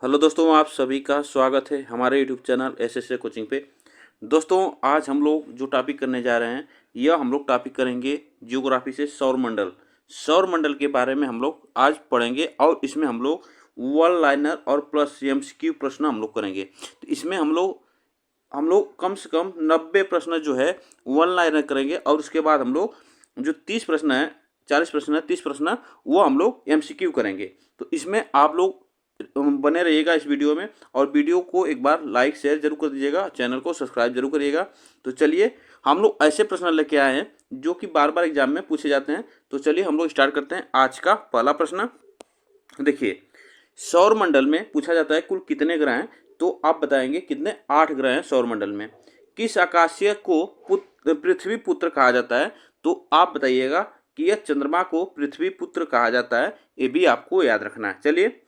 Hello दोस्तों, आप सभी का स्वागत है हमारे यूट्यूब चैनल एसएसए कोचिंग पे। दोस्तों, आज हम लोग जो टॉपिक करने जा रहे हैं, यह हम लोग टॉपिक करेंगे जियोग्राफी से सौरमंडल। सौरमंडल के बारे में हम लोग आज पढ़ेंगे और इसमें हम लोग वन लाइनर और प्लस एमसीक्यू प्रश्न हम लोग करेंगे। तो इसमें हम लोग कम से कम 90 प्रश्न जो है वन लाइनर करेंगे और उसके बाद हम लोग जो 30 प्रश्न है, 40 प्रश्न है, 30 प्रश्न वो हम लोग एमसीक्यू करेंगे। तो इसमें आप लोग बने रहिएगा इस वीडियो में और वीडियो को एक बार लाइक शेयर जरूर कर दीजिएगा, चैनल को सब्सक्राइब जरूर करिएगा। तो चलिए, हम लोग ऐसे प्रश्न लेके आए हैं जो कि बार बार एग्जाम में पूछे जाते हैं। तो चलिए हम लोग स्टार्ट करते हैं। आज का पहला प्रश्न देखिए, सौरमंडल में पूछा जाता है कुल कितने ग्रह हैं। तो आप बताएंगे कितने। 8 ग्रह हैं सौरमंडल में। किस आकाशीय को पृथ्वी पुत्र कहा जाता है। तो आप बताइएगा कि यह चंद्रमा को पृथ्वी पुत्र कहा जाता है। ये भी आपको याद रखना है। चलिए,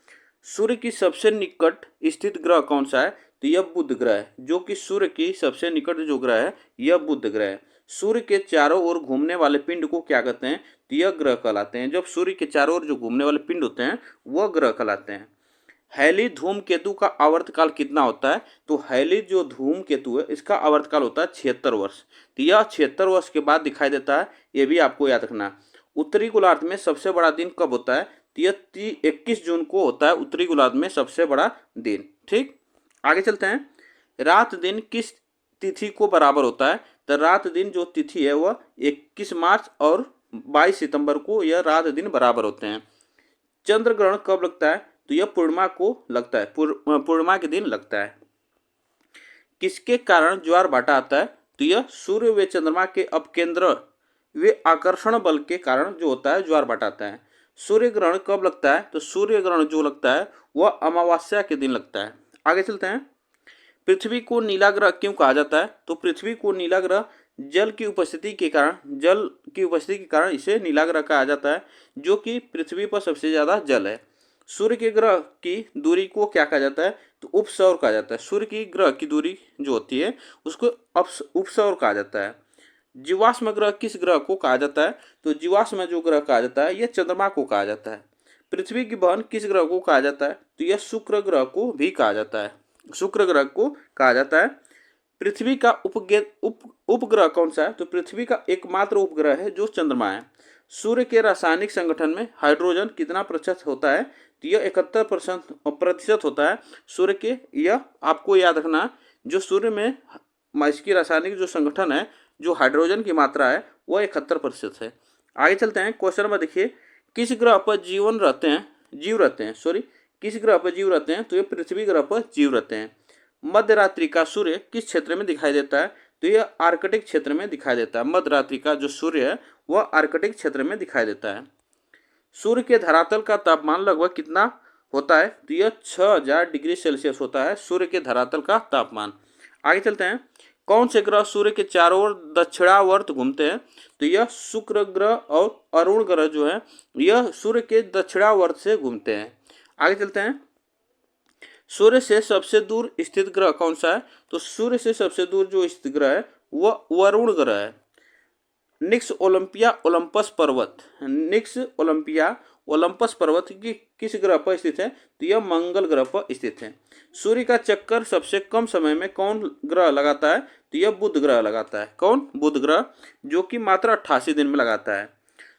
सूर्य की सबसे निकट स्थित ग्रह कौन सा है। तो यह बुध ग्रह है। जो कि सूर्य की सबसे निकट जो ग्रह है यह बुध ग्रह है। सूर्य के चारों ओर घूमने वाले पिंड को क्या कहते हैं। तो यह ग्रह कहलाते हैं। जब सूर्य के चारों ओर जो घूमने वाले पिंड होते हैं वह ग्रह कहलाते हैं। हैली धूमकेतु का आवर्तकाल कितना होता है। तो हैली जो धूमकेतु है इसका आवर्तकाल होता है 76 वर्ष। तो यह 76 वर्ष के बाद दिखाई देता है। यह भी आपको याद रखना है। उत्तरी गोलार्ध में सबसे बड़ा दिन कब होता है। तो यह 21 जून को होता है उत्तरी गोलार्ध में सबसे बड़ा दिन। ठीक, आगे चलते हैं। रात दिन किस तिथि को बराबर होता है। तो रात दिन जो तिथि है वह 21 मार्च और 22 सितंबर को यह रात दिन बराबर होते हैं। चंद्र ग्रहण कब लगता है। तो यह पूर्णिमा को लगता है, पूर्णिमा के दिन लगता है। किसके कारण ज्वार भाटा आता है। तो यह सूर्य व चंद्रमा के अपकेंद्र वे आकर्षण बल के कारण जो होता है ज्वार भाटा आता है। सूर्य ग्रहण कब लगता है। तो सूर्य ग्रहण जो लगता है वह अमावस्या के दिन लगता है। आगे चलते हैं। पृथ्वी को नीला ग्रह क्यों कहा जाता है। तो पृथ्वी को नीला ग्रह जल की उपस्थिति के कारण इसे नीला ग्रह कहा जाता है। जो कि पृथ्वी पर सबसे ज्यादा जल है। सूर्य के ग्रह की दूरी को क्या कहा जाता है। तो उपसौर कहा जाता है। सूर्य की ग्रह की दूरी जो होती है उसको उपसौर कहा जाता है। जीवाश्म ग्रह किस ग्रह को कहा जाता है। तो जीवाश्म जो ग्रह कहा जाता है यह चंद्रमा को कहा जाता है। पृथ्वी की बहन किस ग्रह को कहा जाता है। तो यह शुक्र ग्रह को भी कहा जाता है। शुक्र ग्रह को कहा जाता है। पृथ्वी का उपग्रह कौन सा है। तो पृथ्वी का एकमात्र उपग्रह है जो चंद्रमा है। सूर्य के रासायनिक संगठन में हाइड्रोजन कितना प्रतिशत होता है। तो यह 71% होता है सूर्य के। यह आपको याद रखना, जो सूर्य में इसकी रासायनिक जो संगठन है, जो हाइड्रोजन की मात्रा है वह 71% है। आगे चलते हैं। क्वेश्चन नंबर देखिए, किस ग्रह पर जीव रहते हैं। किस ग्रह पर जीव रहते हैं। तो ये पृथ्वी ग्रह पर जीव रहते हैं। मध्य रात्रि का सूर्य किस क्षेत्र में दिखाई देता है। तो यह आर्कटिक क्षेत्र में दिखाई देता है। मध्य रात्रि का जो सूर्य है वह आर्कटिक क्षेत्र में दिखाई देता है। सूर्य के धरातल का तापमान लगभग कितना होता है। तो यह 6000 डिग्री सेल्सियस होता है सूर्य के धरातल का तापमान। आगे चलते हैं। कौन से ग्रह सूर्य के चारों ओर दक्षिणावर्त घूमते हैं। तो यह शुक्र ग्रह और अरुण ग्रह जो है यह सूर्य के दक्षिणावर्त से घूमते हैं। आगे चलते हैं। सूर्य से सबसे दूर स्थित ग्रह कौन सा है। तो सूर्य से सबसे दूर जो स्थित ग्रह है वह वरुण ग्रह है। निक्स ओलंपिया ओलंपस पर्वत की किस ग्रह पर स्थित है। तो यह मंगल ग्रह पर स्थित है। सूर्य का चक्कर सबसे कम समय में कौन ग्रह लगाता है। तो यह बुध ग्रह लगाता है। कौन। बुध ग्रह, जो कि मात्र 88 दिन में लगाता है।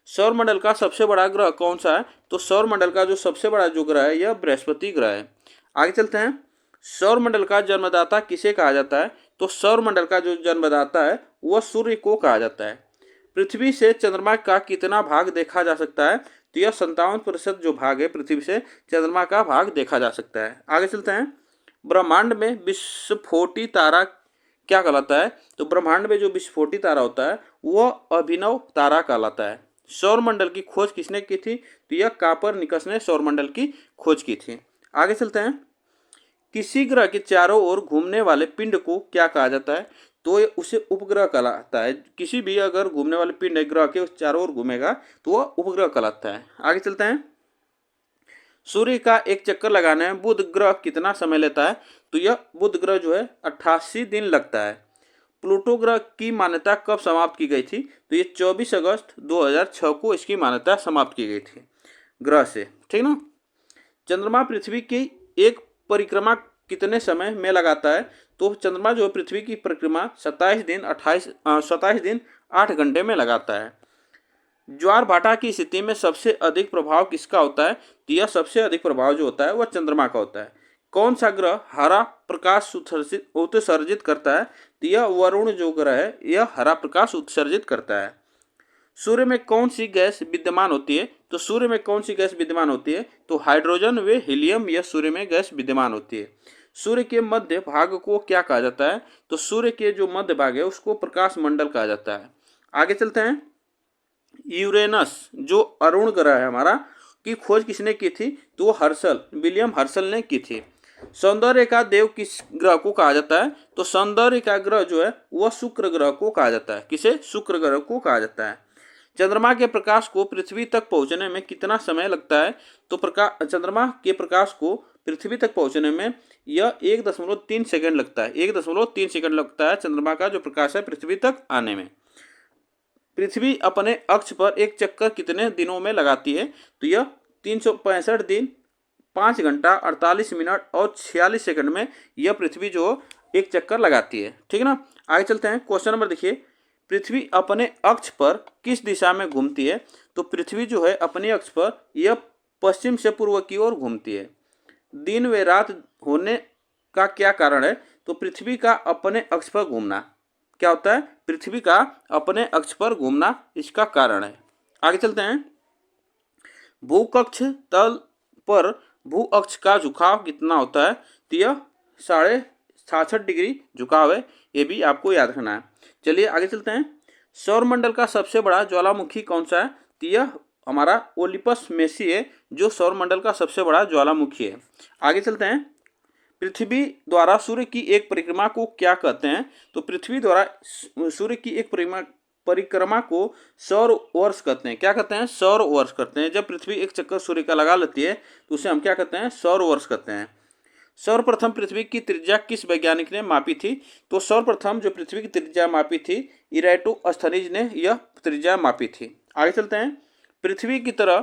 सौरमंडल का सबसे बड़ा ग्रह कौन सा है। तो सौरमंडल का जो सबसे बड़ा जो ग्रह है यह बृहस्पति ग्रह है। आगे चलते हैं। सौरमंडल का जन्मदाता किसे कहा जाता है। तो सौरमंडल का जो जन्मदाता है वह सूर्य को कहा जाता है। पृथ्वी से चंद्रमा का कितना भाग देखा जा सकता है। तो यह 57% जो भाग है पृथ्वी से चंद्रमा का भाग देखा जा सकता है। आगे चलते हैं। ब्रह्मांड में विस्फोटी तारा क्या कहलाता है। तो ब्रह्मांड में जो विस्फोटी तारा होता है वह अभिनव तारा कहलाता है। सौरमंडल की खोज किसने की थी। तो यह कापरनिकस ने सौरमंडल की खोज की थी। आगे चलते हैं। किसी ग्रह के चारों ओर घूमने वाले पिंड को क्या कहा जाता है। तो ये उसे उपग्रह कहलाता है। किसी भी अगर घूमने वाले पिंड ग्रह के चारों ओर घूमेगा तो वह उपग्रह कहलाता है। आगे चलते हैं। सूर्य का एक चक्कर लगाने में बुध ग्रह कितना समय लेता है। तो यह बुध ग्रह जो है 88 दिन लगता है। प्लूटो ग्रह की मान्यता कब समाप्त की गई थी। तो ये 24 अगस्त 2006 को इसकी मान्यता समाप्त की गई थी ग्रह से। ठीक ना। चंद्रमा पृथ्वी की एक परिक्रमा कितने समय में लगाता है? तो चंद्रमा जो है पृथ्वी की परिक्रमा 27 दिन 8 घंटे में लगाता है। ज्वार भाटा की स्थिति में सबसे अधिक प्रभाव किसका होता है? तो यह सबसे अधिक प्रभाव जो होता है वह चंद्रमा का होता है। कौन सा ग्रह हरा प्रकाश उत्सर्जित करता है? तो यह वरुण जो ग्रह है यह हरा प्रकाश उत्सर्जित करता है। सूर्य में कौन सी गैस विद्यमान होती है? तो सूर्य में कौन सी गैस विद्यमान होती है? तो हाइड्रोजन व हीलियम यह सूर्य में गैस विद्यमान होती है। सूर्य के मध्य भाग को क्या कहा जाता है? तो सूर्य के जो मध्य भाग है उसको प्रकाश मंडल कहा जाता है। आगे चलते हैं। यूरेनस जो अरुण ग्रह है हमारा की खोज किसने की थी? तो वो विलियम हर्शल ने की थी। सौंदर्य का देव किस ग्रह को कहा जाता है? तो सौंदर्य का ग्रह जो है वह शुक्र ग्रह को कहा जाता है। किसे? शुक्र ग्रह को कहा जाता है। चंद्रमा के प्रकाश को पृथ्वी तक पहुंचने में कितना समय लगता है? तो चंद्रमा के प्रकाश को पृथ्वी तक पहुंचने में यह 1.3 सेकंड लगता है। 1.3 सेकंड लगता है चंद्रमा का जो प्रकाश है पृथ्वी तक आने में। पृथ्वी अपने अक्ष पर एक चक्कर कितने दिनों में लगाती है? तो यह 365 दिन 5 घंटा 48 मिनट और 46 सेकंड में यह पृथ्वी जो एक चक्कर लगाती है। ठीक है ना। आगे चलते हैं। क्वेश्चन नंबर देखिए, पृथ्वी अपने अक्ष पर किस दिशा में घूमती है? तो पृथ्वी जो है अपने अक्ष पर यह पश्चिम से पूर्व की ओर घूमती है। दिन व रात होने का क्या कारण है? तो पृथ्वी का अपने अक्ष पर घूमना क्या होता है? पृथ्वी का अपने अक्ष पर घूमना इसका कारण है। आगे चलते हैं। भूकक्ष तल पर भू अक्ष का झुकाव कितना होता है? तो यह 66.5 डिग्री झुकाव है, ये भी आपको याद रखना है। चलिए आगे चलते हैं। सौरमंडल का सबसे बड़ा ज्वालामुखी कौन सा है? तो यह हमारा ओलिपस मेसी है जो सौरमंडल का सबसे बड़ा ज्वालामुखी है। आगे चलते हैं। पृथ्वी द्वारा सूर्य की एक परिक्रमा को क्या कहते हैं? तो पृथ्वी द्वारा सूर्य की एक परिक्रमा को सौर वर्ष कहते हैं। क्या कहते हैं? सौर वर्ष कहते हैं। जब पृथ्वी एक चक्कर सूर्य का लगा लेती है तो उसे हम क्या कहते हैं? सौर वर्ष कहते हैं। सर्वप्रथम पृथ्वी की त्रिज्या किस वैज्ञानिक ने मापी थी? तो सर्वप्रथम जो पृथ्वी की त्रिज्या मापी थी इराटोस्थनीज ने यह त्रिज्या मापी थी। आगे चलते हैं। पृथ्वी की तरह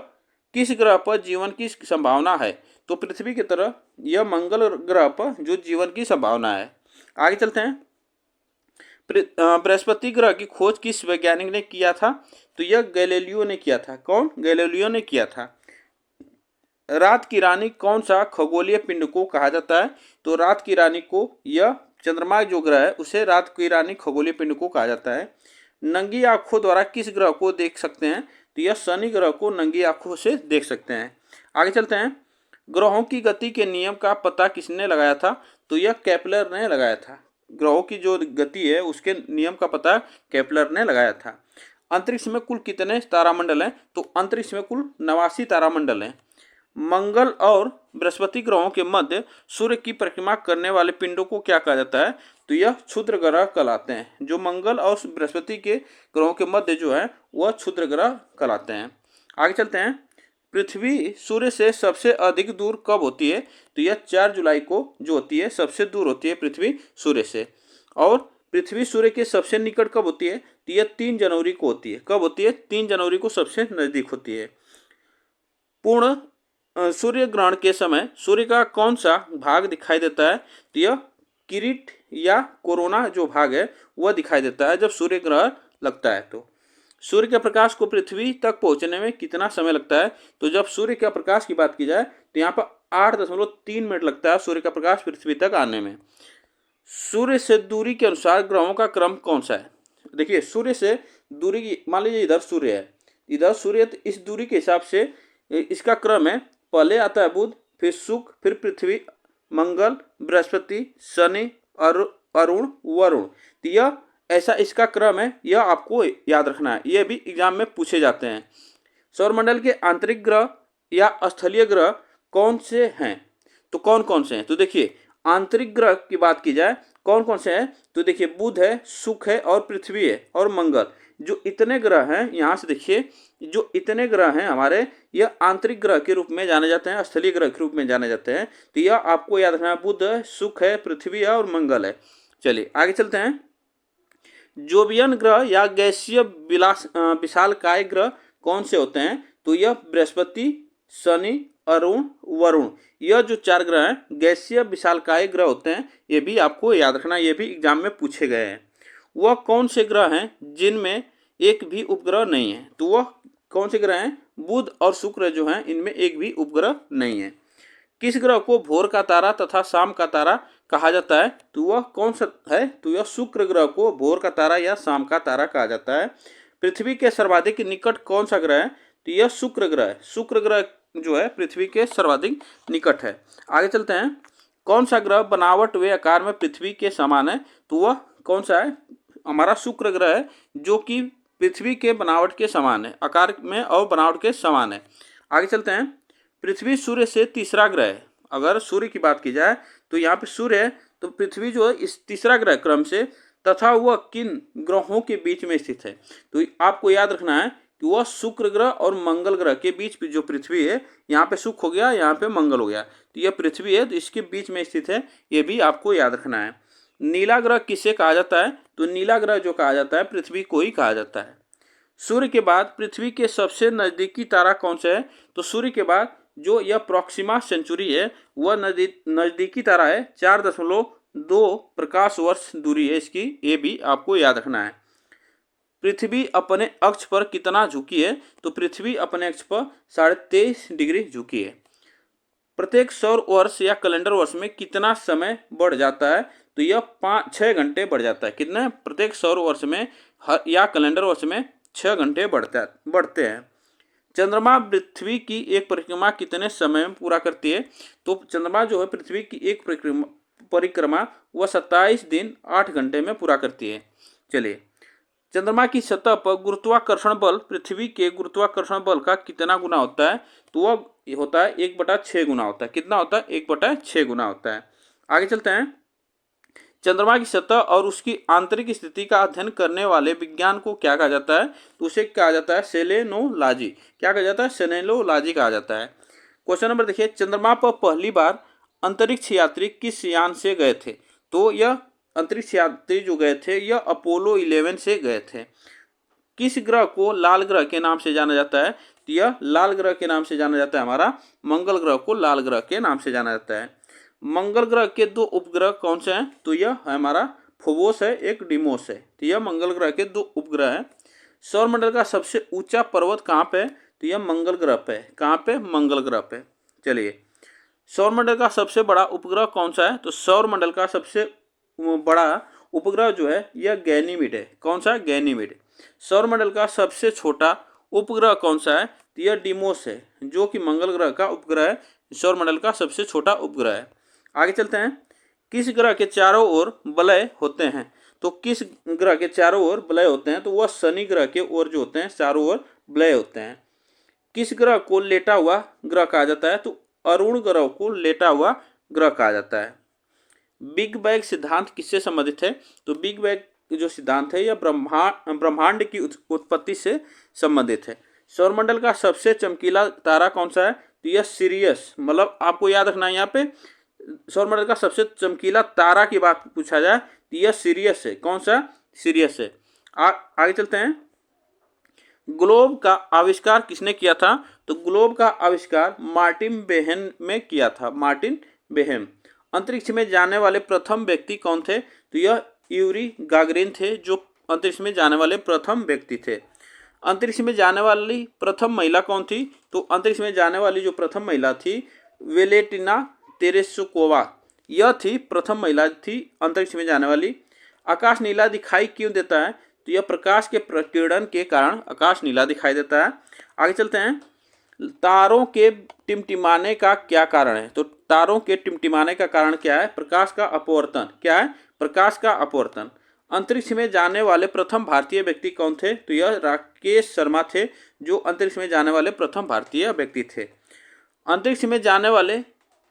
किस ग्रह पर जीवन की संभावना है? तो पृथ्वी की तरह यह मंगल ग्रह पर जो जीवन की संभावना है। आगे चलते हैं। बृहस्पति ग्रह की खोज किस वैज्ञानिक ने किया था? तो यह गैलीलियो ने किया था। कौन? गैलीलियो ने किया था। रात की रानी कौन सा खगोलीय पिंड को कहा जाता है? तो रात की रानी को यह चंद्रमा जो ग्रह है उसे रात की रानी खगोलीय पिंड को कहा जाता है। नंगी आंखों द्वारा किस ग्रह को देख सकते हैं? तो यह शनि ग्रह को नंगी आंखों से देख सकते हैं। आगे चलते हैं। ग्रहों की गति के नियम का पता किसने लगाया था? तो यह केपलर ने लगाया था। ग्रहों की जो गति है उसके नियम का पता केपलर ने लगाया था। अंतरिक्ष में कुल कितने तारामंडल हैं? तो अंतरिक्ष में कुल 89 तारामंडल हैं। मंगल और बृहस्पति ग्रहों के मध्य सूर्य की परिक्रमा करने वाले पिंडों को क्या कहा जाता है? तो यह क्षुद्र ग्रह कहलाते हैं। जो मंगल और बृहस्पति के ग्रहों के मध्य जो है वह क्षुद्र ग्रह कहलाते हैं। आगे चलते हैं। पृथ्वी सूर्य से सबसे अधिक दूर कब होती है? तो यह 4 जुलाई को जो होती है सबसे दूर होती है पृथ्वी सूर्य से। और पृथ्वी सूर्य के सबसे निकट कब होती है? तो यह 3 जनवरी को होती है। कब होती है? 3 जनवरी को सबसे नजदीक होती है। पूर्ण सूर्य ग्रहण के समय सूर्य का कौन सा भाग दिखाई देता है? तो यह किरीट या कोरोना जो भाग है वह दिखाई देता है जब सूर्य ग्रहण लगता है। तो सूर्य के प्रकाश को पृथ्वी तक पहुंचने में कितना समय लगता है? तो जब सूर्य के प्रकाश की बात की जाए तो यहाँ पर 8.3 मिनट लगता है सूर्य का प्रकाश पृथ्वी तक आने में। सूर्य से दूरी के अनुसार ग्रहों का क्रम कौन सा है? देखिए सूर्य से दूरी की, मान लीजिए इधर सूर्य है, इधर सूर्य, तो इस दूरी के हिसाब से इसका क्रम है। पहले आता है बुध, फिर शुक्र, फिर पृथ्वी, मंगल, बृहस्पति, शनि, अरुण, वरुण। तो यह ऐसा इसका क्रम है, यह आपको याद रखना है, यह भी एग्जाम में पूछे जाते हैं। सौरमंडल के आंतरिक ग्रह या स्थलीय ग्रह कौन से हैं? तो कौन कौन से हैं? तो देखिए आंतरिक ग्रह की बात की जाए कौन कौन से हैं, तो देखिए बुध है, शुक्र है और पृथ्वी है और मंगल। जो इतने ग्रह हैं, यहाँ से देखिए जो इतने ग्रह हैं हमारे, यह आंतरिक ग्रह के रूप में जाने जाते हैं, स्थलीय ग्रह के रूप में जाने जाते हैं। तो यह आपको याद रखना है, बुध है, शुक्र है, पृथ्वी है और मंगल है। चलिए आगे चलते हैं। जोवियन ग्रह या गैसीय विशालकाय ग्रह कौन से होते हैं? तो यह बृहस्पति, शनि, अरुण, वरुण, यह जो 4 ग्रह हैं गैसीय विशालकाय ग्रह होते हैं। ये भी आपको याद रखना, ये भी एग्जाम में पूछे गए हैं। वह कौन से ग्रह हैं जिनमें एक भी उपग्रह नहीं है? तो वह कौन से ग्रह हैं? बुध और शुक्र जो हैं इनमें एक भी उपग्रह नहीं है। किस ग्रह को भोर का तारा तथा शाम का तारा कहा जाता है? तो वह कौन सा है? तो यह शुक्र ग्रह को भोर का तारा या शाम का तारा कहा जाता है। पृथ्वी के सर्वाधिक निकट कौन सा ग्रह है? तो यह शुक्र ग्रह है। शुक्र ग्रह जो है पृथ्वी के सर्वाधिक निकट है। आगे चलते हैं। कौन सा ग्रह बनावट व आकार में पृथ्वी के समान है? तो वह कौन सा है? हमारा शुक्र ग्रह है, जो कि पृथ्वी के बनावट के समान है, आकार में और बनावट के समान है। आगे चलते हैं। पृथ्वी सूर्य से तीसरा ग्रह है। अगर सूर्य की बात की जाए तो यहाँ पे सूर्य है, तो पृथ्वी जो है इस तीसरा ग्रह क्रम से, तथा वह किन ग्रहों के बीच में स्थित है? तो आपको याद रखना है कि वह शुक्र ग्रह और मंगल ग्रह के बीच जो पृथ्वी है, यहाँ पे शुक्र हो गया, यहाँ पे मंगल हो गया, तो यह पृथ्वी है, तो इसके बीच में स्थित है। ये भी आपको याद रखना है। नीला ग्रह किसे कहा जाता है? तो नीला ग्रह जो कहा जाता है पृथ्वी को ही कहा जाता है। सूर्य के बाद पृथ्वी के सबसे नजदीकी तारा कौन सा है? तो सूर्य के बाद जो यह प्रॉक्सिमा सेंचुरी है वह नजदीकी तारा है। 4.2 प्रकाश वर्ष दूरी है इसकी, ये भी आपको याद रखना है। पृथ्वी अपने अक्ष पर कितना झुकी है? तो पृथ्वी अपने अक्ष पर 23.5 डिग्री झुकी है। प्रत्येक सौर वर्ष या कैलेंडर वर्ष में कितना समय बढ़ जाता है? तो यह 6 घंटे बढ़ जाता है। कितने? प्रत्येक सौर वर्ष में या कैलेंडर वर्ष में 6 घंटे बढ़ते हैं। चंद्रमा पृथ्वी की एक परिक्रमा कितने समय में पूरा करती है? तो चंद्रमा जो है पृथ्वी की एक परिक्रमा वह 27 दिन 8 घंटे में पूरा करती है। चलिए, चंद्रमा की सतह पर गुरुत्वाकर्षण बल पृथ्वी के गुरुत्वाकर्षण बल का कितना गुना होता है? तो वह होता है 1/6 गुना होता है। कितना होता है? 1/6 गुना होता है। आगे चलते हैं। चंद्रमा की सतह और उसकी आंतरिक स्थिति का अध्ययन करने वाले विज्ञान को क्या कहा जाता है? तो उसे कहा जाता है सेलेनोलॉजी। क्या कहा जाता है? सेलेनोलॉजी कहा जाता है। क्वेश्चन नंबर देखिए, चंद्रमा पर पहली बार अंतरिक्ष यात्री किस यान से गए थे? तो यह अंतरिक्ष यात्री जो गए थे यह अपोलो 11 से गए थे। किस ग्रह को लाल ग्रह के नाम से जाना जाता है? तो यह लाल ग्रह के नाम से जाना जाता है। हमारा मंगल ग्रह को लाल ग्रह के नाम से जाना जाता है। मंगल ग्रह के 2 उपग्रह कौन से हैं? तो यह है हमारा फोबोस है, एक डिमोस है। तो यह मंगल ग्रह के 2 उपग्रह हैं। सौरमंडल का सबसे ऊंचा पर्वत कहाँ पे है? तो यह मंगल ग्रह पे है। कहाँ पे? मंगल ग्रह पे। चलिए, सौरमंडल का सबसे बड़ा उपग्रह कौन सा है? तो सौरमंडल का सबसे बड़ा उपग्रह जो है यह गैनीमेड है। कौन सा? गैनीमेड। सौरमंडल का सबसे छोटा उपग्रह कौन सा है? तो यह डिमोस है, जो कि मंगल ग्रह का उपग्रह है। सौरमंडल का सबसे छोटा उपग्रह है। आगे चलते हैं। किस ग्रह के चारों ओर वलय होते हैं? तो किस ग्रह के चारों ओर वलय होते हैं? तो वह शनि ग्रह के ओर जो होते हैं चारों ओर वलय होते हैं। किस ग्रह को लेटा हुआ ग्रह कहा जाता है? तो अरुण ग्रह को लेटा हुआ ग्रह कहा जाता है। बिग बैंग सिद्धांत किससे संबंधित है? तो बिग बैंग जो सिद्धांत है यह ब्रह्मांड की उत्पत्ति से संबंधित है। सौरमंडल का सबसे चमकीला तारा कौन सा है? तो यह सीरियस, मतलब आपको याद रखना है यहाँ पे सौरमंडल का सबसे चमकीला तारा की बात पूछा जाए तो यह सीरियस है। कौन सा? सीरियस है। आगे चलते हैं। ग्लोब का आविष्कार किसने किया था? तो ग्लोब का आविष्कार मार्टिन बेहेम में किया था। मार्टिन बेहेम। अंतरिक्ष में जाने वाले प्रथम व्यक्ति कौन थे? तो यह यूरी गागरिन थे, जो अंतरिक्ष में जाने वाले प्रथम व्यक्ति थे। अंतरिक्ष में जाने वाली प्रथम महिला कौन थी? तो अंतरिक्ष में जाने वाली जो प्रथम महिला थी वेलेंटिना तेरेस्कोवा, यह थी प्रथम महिला थी अंतरिक्ष में जाने वाली। आकाश नीला दिखाई क्यों देता है? तो यह प्रकाश के प्रकीर्णन के कारण आकाश नीला दिखाई देता है। आगे चलते हैं। तारों के टिमटिमाने का क्या कारण है? तो तारों के टिमटिमाने का कारण क्या है? प्रकाश का अपवर्तन। क्या है? प्रकाश का अपवर्तन। अंतरिक्ष में जाने वाले प्रथम भारतीय व्यक्ति कौन थे? तो यह राकेश शर्मा थे, जो अंतरिक्ष में जाने वाले प्रथम भारतीय व्यक्ति थे। अंतरिक्ष में जाने वाले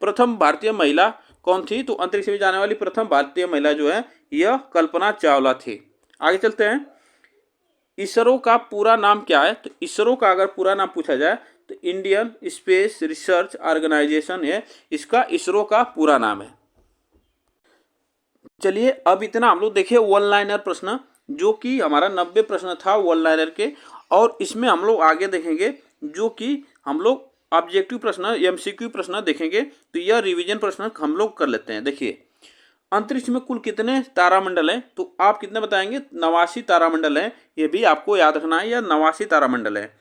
प्रथम भारतीय महिला कौन थी? तो अंतरिक्ष में जाने वाली प्रथम भारतीय महिला जो है यह कल्पना चावला थी। आगे चलते हैं। इसरो का पूरा नाम क्या है? तो इसरो का अगर पूरा नाम पूछा जाए तो इंडियन स्पेस रिसर्च ऑर्गेनाइजेशन है, इसका इसरो का पूरा नाम है। चलिए, अब इतना हम लोग देखिए वन लाइनर प्रश्न, जो कि हमारा 90 प्रश्न था वन लाइनर के, और इसमें हम लोग आगे देखेंगे जो कि हम लोग ऑब्जेक्टिव प्रश्न एमसीक्यू प्रश्न देखेंगे तो यह रिवीजन प्रश्न हम लोग कर लेते हैं। देखिए, अंतरिक्ष में कुल कितने तारामंडल हैं, तो आप कितने बताएंगे? 89 तारामंडल हैं। ये भी आपको याद रखना है, यह 89 तारामंडल है।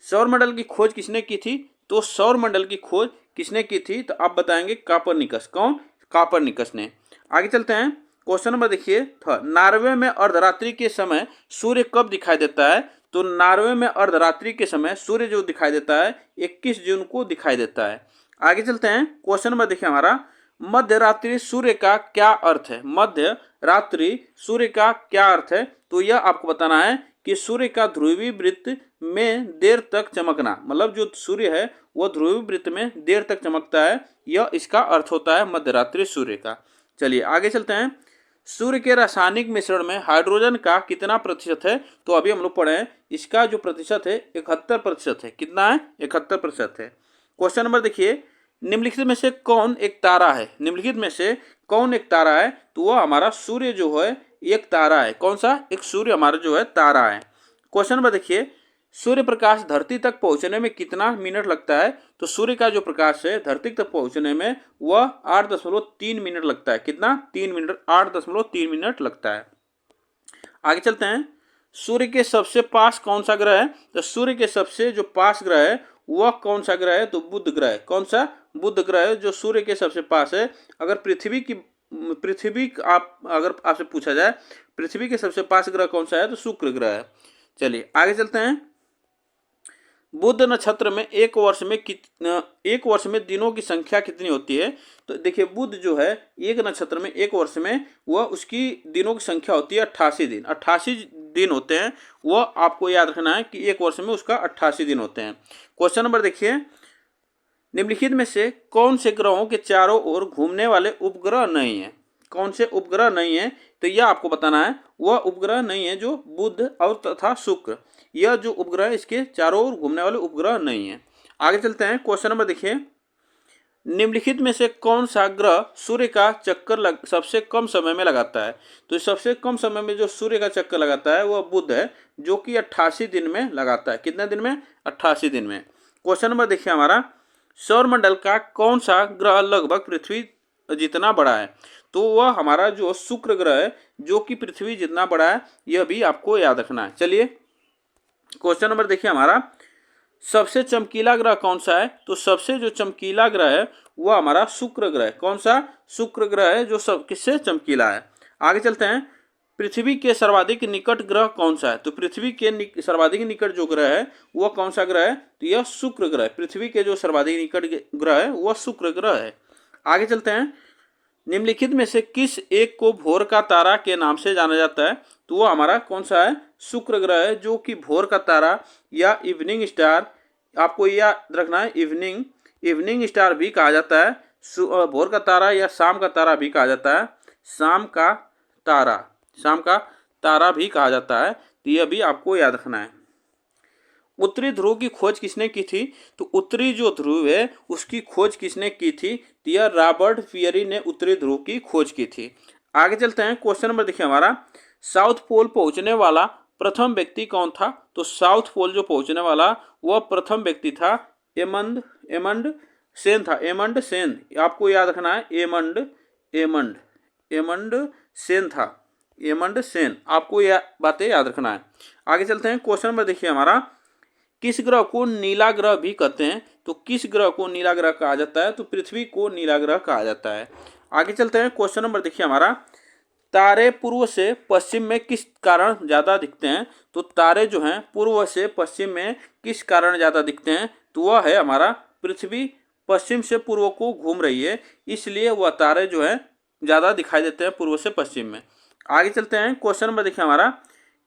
सौरमंडल की खोज किसने की थी? तो सौरमंडल की खोज किसने की थी? तो आप बताएंगे कापरनिकस। कौन? कापरनिकस ने। आगे चलते हैं, क्वेश्चन नंबर देखिए, नॉर्वे में अर्धरात्रि के समय सूर्य कब दिखाई देता है? तो नॉर्वे में अर्धरात्रि के समय सूर्य जो दिखाई देता है 21 जून को दिखाई देता है। आगे चलते हैं, क्वेश्चन नंबर देखिए हमारा, मध्य रात्रि सूर्य का क्या अर्थ है? मध्य रात्रि सूर्य का क्या अर्थ है? तो यह आपको बताना है कि सूर्य का ध्रुवीय वृत्त में देर तक चमकना, मतलब जो सूर्य है वह ध्रुवीय वृत्त में देर तक चमकता है, यह इसका अर्थ होता है मध्य रात्रि सूर्य का। चलिए आगे चलते हैं, सूर्य के रासायनिक मिश्रण में हाइड्रोजन का कितना प्रतिशत है? तो अभी हम लोग पढ़े हैं, इसका जो प्रतिशत है 71% है। कितना है? 71% है। क्वेश्चन नंबर देखिए, निम्नलिखित में से कौन एक तारा है? निम्नलिखित में से कौन एक तारा है? तो वह हमारा सूर्य जो है एक तारा है। कौन सा? एक सूर्य हमारा जो है तारा है। क्वेश्चन नंबर देखिए, सूर्य प्रकाश धरती तक पहुंचने में कितना मिनट लगता है? तो सूर्य का जो प्रकाश है धरती तक पहुंचने में वह 8.3 मिनट लगता है। कितना? 3 मिनट, 8.3 मिनट लगता है। आगे चलते हैं, सूर्य के सबसे पास कौन सा ग्रह है? तो सूर्य के सबसे जो पास ग्रह है वह कौन सा ग्रह है? तो बुध ग्रह है। कौन सा? बुध ग्रह है जो सूर्य के सबसे पास है। अगर पृथ्वी आप अगर आपसे पूछा जाए पृथ्वी के सबसे पास ग्रह कौन सा है, तो शुक्र ग्रह है। चलिए आगे चलते हैं, बुध नक्षत्र में एक वर्ष में दिनों की संख्या कितनी होती है? तो देखिए, बुध जो है एक नक्षत्र में एक वर्ष में वह उसकी दिनों की संख्या होती है 88 दिन। 88 दिन होते हैं, वह आपको याद रखना है कि एक वर्ष में उसका 88 दिन होते हैं। क्वेश्चन नंबर देखिए, निम्नलिखित में से कौन से ग्रहों के चारों ओर घूमने वाले उपग्रह नहीं है? कौन से उपग्रह नहीं है? तो यह आपको बताना है, वह उपग्रह नहीं है जो बुध और तथा शुक्र, यह जो उपग्रह इसके चारों ओर घूमने वाले उपग्रह नहीं है। आगे चलते हैं, क्वेश्चन नंबर देखिए, निम्नलिखित में से कौन सा ग्रह सूर्य का चक्कर सबसे कम समय में लगाता है? तो सबसे कम समय में जो सूर्य का चक्कर लगाता है वह बुध है, जो कि 88 दिन में लगाता है। कितने दिन में? 88 दिन में। क्वेश्चन नंबर देखिए हमारा, सौरमंडल का कौन सा ग्रह लगभग पृथ्वी जितना बड़ा है? तो वह हमारा जो शुक्र ग्रह है, जो कि पृथ्वी जितना बड़ा है, यह भी आपको याद रखना है। चलिए क्वेश्चन नंबर देखिए हमारा, सबसे चमकीला ग्रह कौन सा है? तो सबसे जो चमकीला ग्रह है वह हमारा शुक्र ग्रह है। कौन सा? शुक्र ग्रह है जो सब किससे चमकीला है। आगे चलते हैं, पृथ्वी के सर्वाधिक निकट ग्रह कौन सा है? तो पृथ्वी के सर्वाधिक निकट जो ग्रह है वह कौन सा ग्रह है? तो यह शुक्र ग्रह है। पृथ्वी के जो सर्वाधिक निकट ग्रह है वह शुक्र ग्रह है। आगे चलते हैं, निम्नलिखित में से किस एक को भोर का तारा के नाम से जाना जाता है? तो वह हमारा कौन सा है? शुक्र ग्रह है, जो कि भोर का तारा या इवनिंग स्टार, आपको याद रखना है, इवनिंग स्टार भी कहा जाता है। भोर का तारा या शाम का तारा भी कहा जाता है। शाम का तारा भी कहा जाता है। तो यह भी आपको याद रखना है। उत्तरी ध्रुव की खोज किसने की थी? तो उत्तरी जो ध्रुव है उसकी खोज किसने की थी? तो यह रॉबर्ट पियरी ने उत्तरी ध्रुव की खोज की थी। आगे चलते हैं, क्वेश्चन नंबर देखिए हमारा, साउथ पोल पहुंचने वाला प्रथम व्यक्ति कौन था? तो साउथ पोल जो पहुंचने वाला वह प्रथम व्यक्ति था एमंड सेन था। एमंड सेन, आपको याद रखना है, एमंड सेन था। एमंड सेन, आपको यह बातें याद रखना है। आगे चलते हैं, क्वेश्चन नंबर देखिए हमारा, किस ग्रह को नीला ग्रह भी कहते हैं? तो किस ग्रह को नीला ग्रह कहा जाता है? तो पृथ्वी को नीला ग्रह कहा जाता है। आगे चलते हैं, क्वेश्चन नंबर देखिए हमारा, तारे पूर्व से पश्चिम में किस कारण ज़्यादा दिखते हैं? तो तारे जो हैं पूर्व से पश्चिम में किस कारण ज़्यादा दिखते हैं? तो वह है हमारा, पृथ्वी पश्चिम से पूर्व को घूम रही है, इसलिए वह तारे जो हैं ज़्यादा दिखाई देते हैं पूर्व से पश्चिम में। आगे चलते हैं, क्वेश्चन नंबर देखिए हमारा,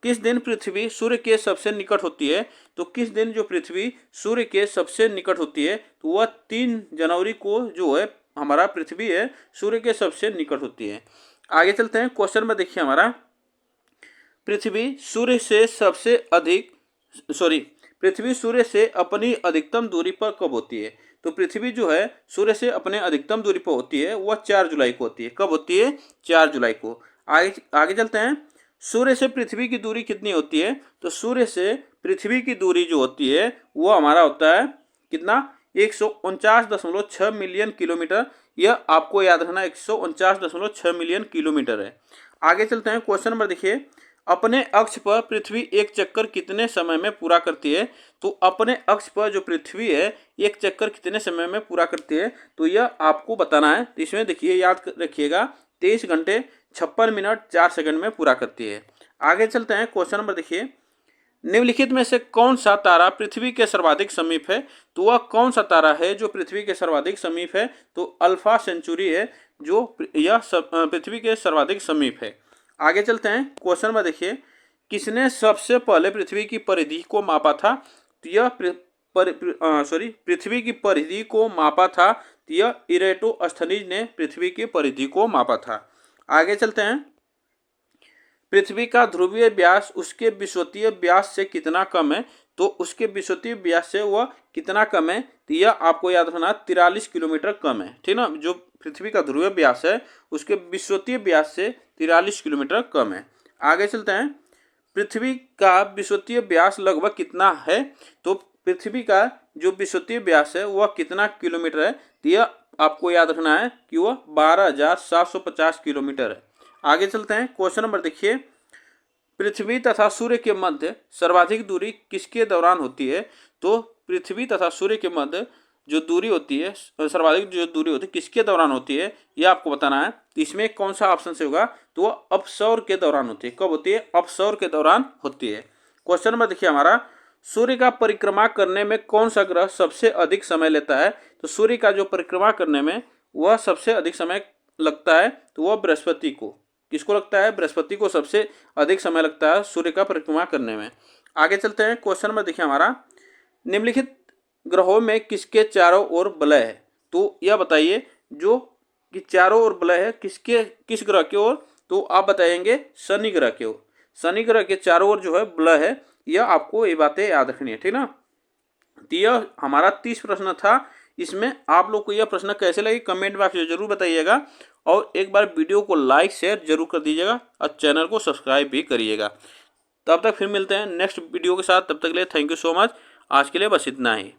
किस दिन पृथ्वी सूर्य के सबसे निकट होती है? तो किस दिन जो पृथ्वी सूर्य के सबसे निकट होती है? तो वह 3 जनवरी को जो है हमारा पृथ्वी है सूर्य के सबसे निकट होती है। आगे चलते हैं, क्वेश्चन में देखिए हमारा, पृथ्वी सूर्य से अपनी अधिकतम दूरी पर कब होती है? तो पृथ्वी जो है सूर्य से अपने अधिकतम दूरी पर होती है वह 4 जुलाई को होती है। कब होती है? 4 जुलाई को। आगे चलते हैं, सूर्य से पृथ्वी की दूरी कितनी होती है? तो सूर्य से पृथ्वी की दूरी जो होती है वो हमारा होता है कितना? 149.6 मिलियन किलोमीटर, यह आपको याद रखना 149.6 मिलियन किलोमीटर है। आगे चलते हैं, क्वेश्चन नंबर देखिए, अपने अक्ष पर पृथ्वी एक चक्कर कितने समय में पूरा करती है? तो अपने अक्ष पर जो पृथ्वी है एक चक्कर कितने समय में पूरा करती है, तो यह आपको बताना है। तो इसमें देखिए, याद रखिएगा, 23 घंटे 56 मिनट 4 सेकंड में पूरा करती है। आगे चलते हैं, क्वेश्चन नंबर देखिए, निम्नलिखित में से कौन सा तारा पृथ्वी के सर्वाधिक समीप है? तो वह कौन सा तारा है जो पृथ्वी के सर्वाधिक समीप है? तो अल्फा सेंचुरी है जो यह पृथ्वी के सर्वाधिक समीप है। आगे चलते हैं, क्वेश्चन में देखिए, किसने सबसे पहले पृथ्वी की परिधि को मापा था? तो यह पृथ्वी की परिधि को मापा था, तो यह इरेटोस्थनीज ने पृथ्वी की परिधि को मापा था। आगे चलते हैं, पृथ्वी का ध्रुवीय व्यास उसके विषुवतीय व्यास से कितना कम है? तो उसके विषुवतीय व्यास से वह कितना कम है? तो यह आपको याद रखना 43 किलोमीटर कम है, ठीक ना। जो पृथ्वी का ध्रुवीय व्यास है उसके विषुवतीय व्यास से 43 किलोमीटर कम है। आगे चलते हैं, पृथ्वी का विषुवतीय व्यास लगभग कितना है? तो पृथ्वी का जो विषुवतीय व्यास है वह कितना किलोमीटर है? तो यह आपको याद रखना है कि वह 12,750 किलोमीटर है। आगे चलते हैं, क्वेश्चन नंबर देखिए, पृथ्वी तथा सूर्य के मध्य सर्वाधिक दूरी किसके दौरान होती है? तो पृथ्वी तथा सूर्य के मध्य जो दूरी होती है, सर्वाधिक जो दूरी होती है, किसके दौरान होती है, यह आपको बताना है। तो इसमें कौन सा ऑप्शन से होगा? तो वह अपसौर के दौरान होती है। कब होती है? अपसौर के दौरान होती है। क्वेश्चन नंबर देखिए हमारा, सूर्य का परिक्रमा करने में कौन सा ग्रह सबसे अधिक समय लेता है? तो सूर्य का जो परिक्रमा करने में वह सबसे अधिक समय लगता है, तो वह बृहस्पति को। किसको लगता है? बृहस्पति को सबसे अधिक समय लगता है सूर्य का परिक्रमा करने में। आगे चलते हैं, क्वेश्चन नंबर देखिए हमारा, निम्नलिखित ग्रहों में किसके चारों ओर वलय है? तो यह बताइए, जो कि चारों ओर वलय है किस ग्रह की ओर? तो आप बताएंगे शनि ग्रह की ओर। शनि ग्रह के चारों ओर जो है वलय है, यह आपको ये बातें याद रखनी है, ठीक ना। तो यह हमारा 30 प्रश्न था। इसमें आप लोग को यह प्रश्न कैसे लगे कमेंट बॉक्स में जरूर बताइएगा, और एक बार वीडियो को लाइक शेयर जरूर कर दीजिएगा और चैनल को सब्सक्राइब भी करिएगा। तब तक फिर मिलते हैं नेक्स्ट वीडियो के साथ, तब तक के लिए थैंक यू सो मच। आज के लिए बस इतना ही।